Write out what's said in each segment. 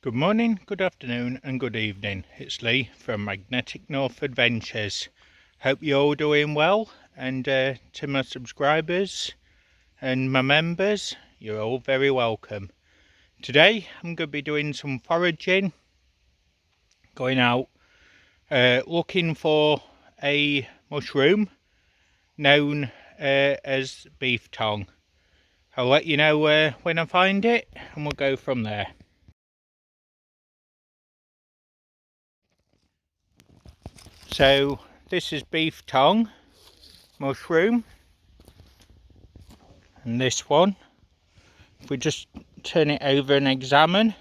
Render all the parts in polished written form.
Good morning, good afternoon and good evening. It's Lee from Magnetic North Adventures. Hope you're all doing well, and to my subscribers and my members, you're all very welcome. Today I'm going to be doing some foraging, going out looking for a mushroom known as beef tongue. I'll let you know when I find it and we'll go from there. So this is beef tongue mushroom, and this one, if we just turn it over and examine,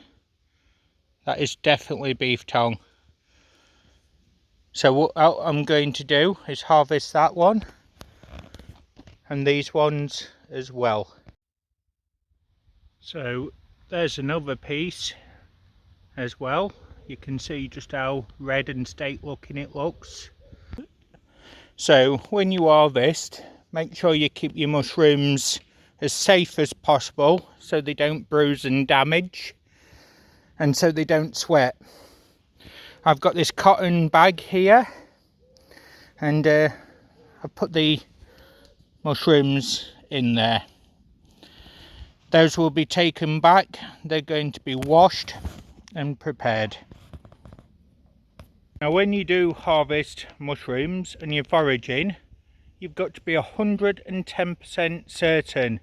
that is definitely beef tongue. So what I'm going to do is harvest that one and these ones as well. So there's another piece as well. You can see just how red and state looking it looks. So when you harvest, make sure you keep your mushrooms as safe as possible so they don't bruise and damage, and so they don't sweat. I've got this cotton bag here, and I've put the mushrooms in there. Those will be taken back. They're going to be washed and prepared. Now when you do harvest mushrooms and you're foraging, you've got to be 110% certain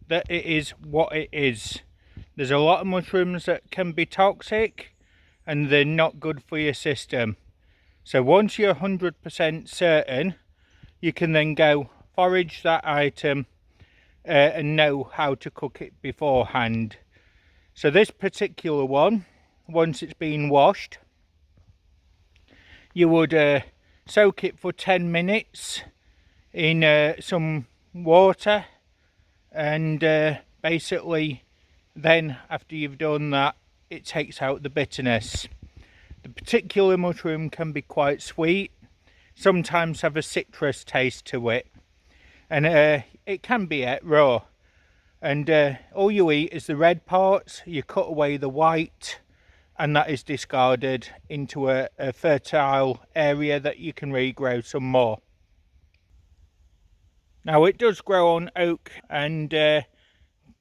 that it is what it is. There's a lot of mushrooms that can be toxic and they're not good for your system. So once you're 100% certain, you can then go forage that item and know how to cook it beforehand. So this particular one, once it's been washed, you would soak it for 10 minutes in some water, and basically then after you've done that, it takes out the bitterness. The particular mushroom can be quite sweet, sometimes have a citrus taste to it, and it can be ate raw, and all you eat is the red parts. You cut away the white and that is discarded into a fertile area that you can regrow some more. Now it does grow on oak and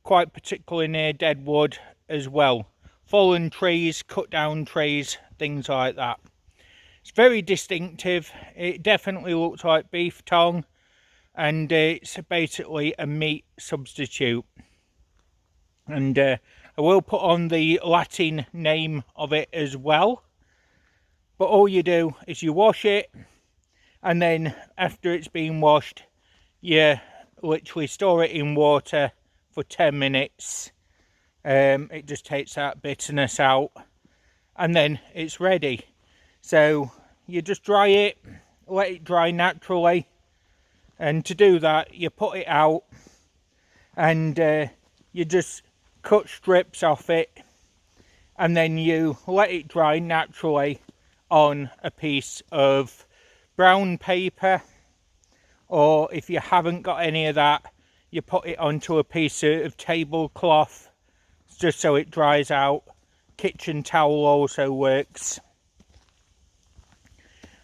quite particularly near dead wood as well. Fallen trees, cut down trees, things like that. It's very distinctive. It definitely looks like beef tongue, and it's basically a meat substitute. And I will put on the Latin name of it as well. But all you do is you wash it, and then after it's been washed, you literally store it in water for 10 minutes. It just takes that bitterness out, and then it's ready. So you just dry it, let it dry naturally, and to do that you put it out and you just cut strips off it, and then you let it dry naturally on a piece of brown paper, or if you haven't got any of that, you put it onto a piece of tablecloth just so it dries out. Kitchen towel also works.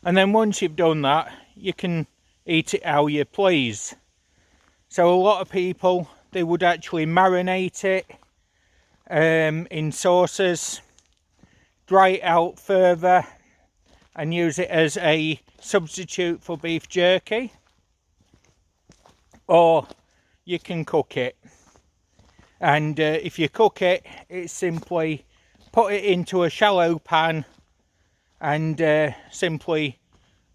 And then once you've done that, you can eat it how you please. So a lot of people, they would actually marinate it in sauces, dry it out further and use it as a substitute for beef jerky, or you can cook it. And if you cook it, it's simply put it into a shallow pan and simply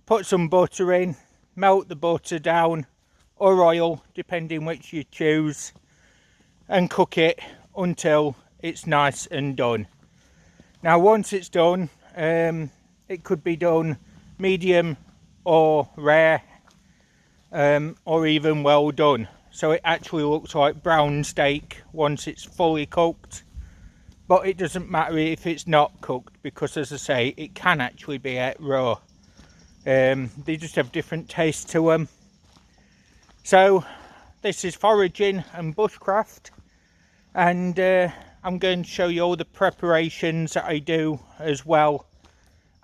put some butter in, melt the butter down, or oil depending which you choose, and cook it until it's nice and done. Now once it's done, it could be done medium or rare, or even well done. So it actually looks like brown steak once it's fully cooked, but it doesn't matter if it's not cooked, because as I say, it can actually be ate raw. They just have different tastes to them. So this is foraging and bushcraft, and I'm going to show you all the preparations that I do as well,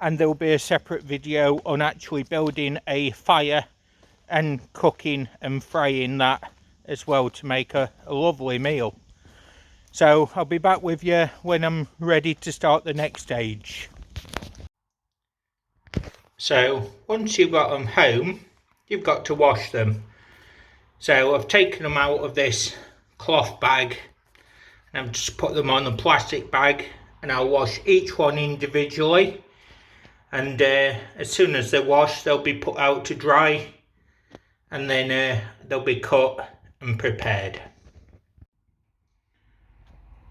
and there will be a separate video on actually building a fire and cooking and frying that as well to make a lovely meal. So I'll be back with you when I'm ready to start the next stage. So once you've got them home, you've got to wash them. So I've taken them out of this cloth bag and I've just put them on a plastic bag, and I'll wash each one individually, and as soon as they're washed they'll be put out to dry, and then they'll be cut and prepared.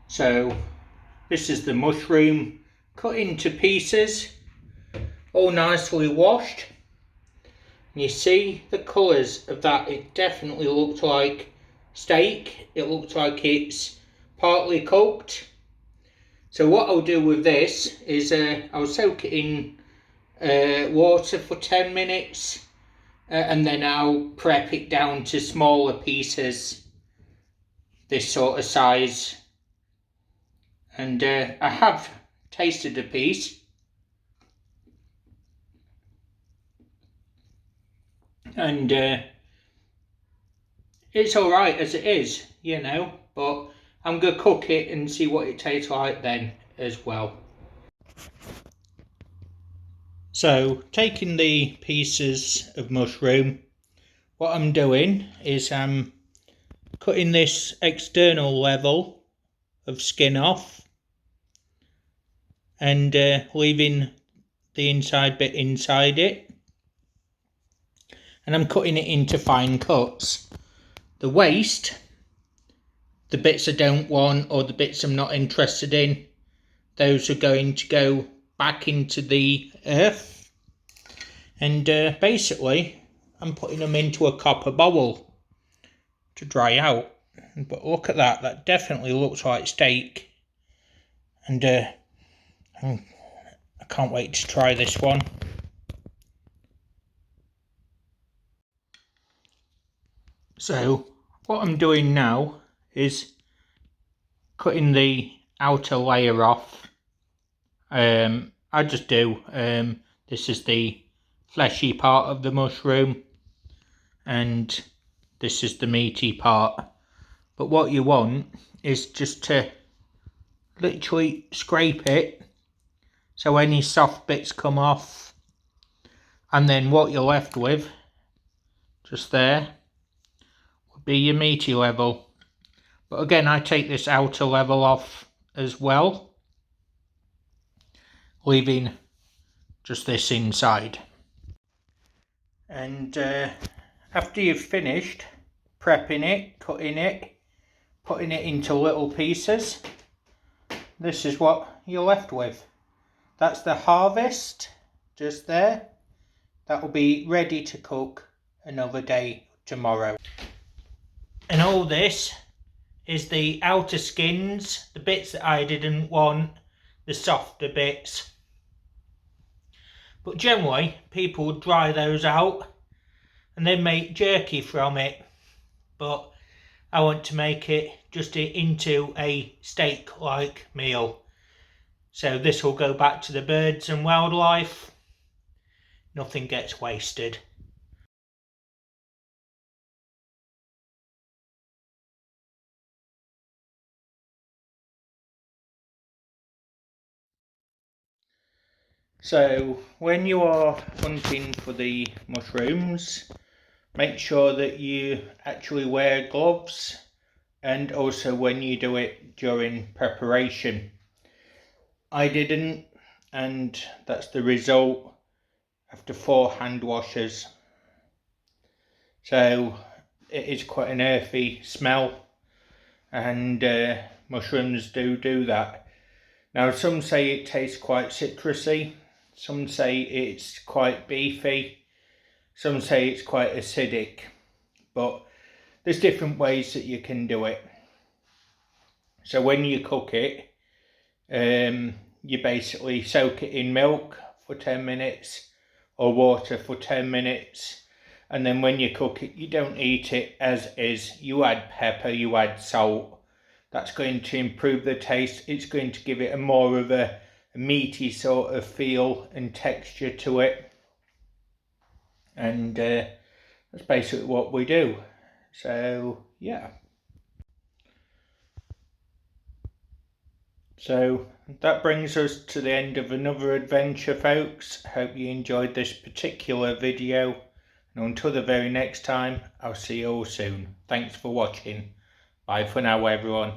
So this is the mushroom cut into pieces, all nicely washed. And you see the colours of that, it definitely looks like steak. It looks like it's partly cooked. So what I'll do with this is I'll soak it in water for 10 minutes and then I'll prep it down to smaller pieces, this sort of size. And I have tasted a piece, and it's alright as it is, you know, but I'm going to cook it and see what it tastes like then as well. So taking the pieces of mushroom, what I'm doing is I'm cutting this external level of skin off and leaving the inside bit inside it, and I'm cutting it into fine cuts. The waste, the bits I don't want or the bits I'm not interested in, those are going to go back into the earth, and basically I'm putting them into a copper bowl to dry out. But look at that, that definitely looks like steak, and I can't wait to try this one. So what I'm doing now is cutting the outer layer off. I just do, this is the fleshy part of the mushroom and this is the meaty part. But what you want is just to literally scrape it so any soft bits come off, and then what you're left with just there would be your meaty level. But again, I take this outer level off as well, leaving just this inside. And after you've finished prepping it, cutting it, putting it into little pieces, this is what you're left with. That's the harvest just there. That will be ready to cook another day tomorrow. And all this is the outer skins, the bits that I didn't want, the softer bits. But generally people would dry those out and then make jerky from it. But I want to make it just into a steak-like meal. So this will go back to the birds and wildlife. Nothing gets wasted. So when you are hunting for the mushrooms, make sure that you actually wear gloves, and also when you do it during preparation. I didn't, and that's the result after 4 hand washes. So it is quite an earthy smell, and mushrooms do that. Now some say it tastes quite citrusy, some say it's quite beefy, some say it's quite acidic, but there's different ways that you can do it. So when you cook it, you basically soak it in milk for 10 minutes or water for 10 minutes, and then when you cook it, you don't eat it as is. You add pepper, you add salt, That's going to improve the taste. It's going to give it a more of a meaty sort of feel and texture to it. And that's basically what we do. So yeah. So that brings us to the end of another adventure, folks. Hope you enjoyed this particular video. And until the very next time, I'll see you all soon. Thanks for watching. Bye for now, everyone.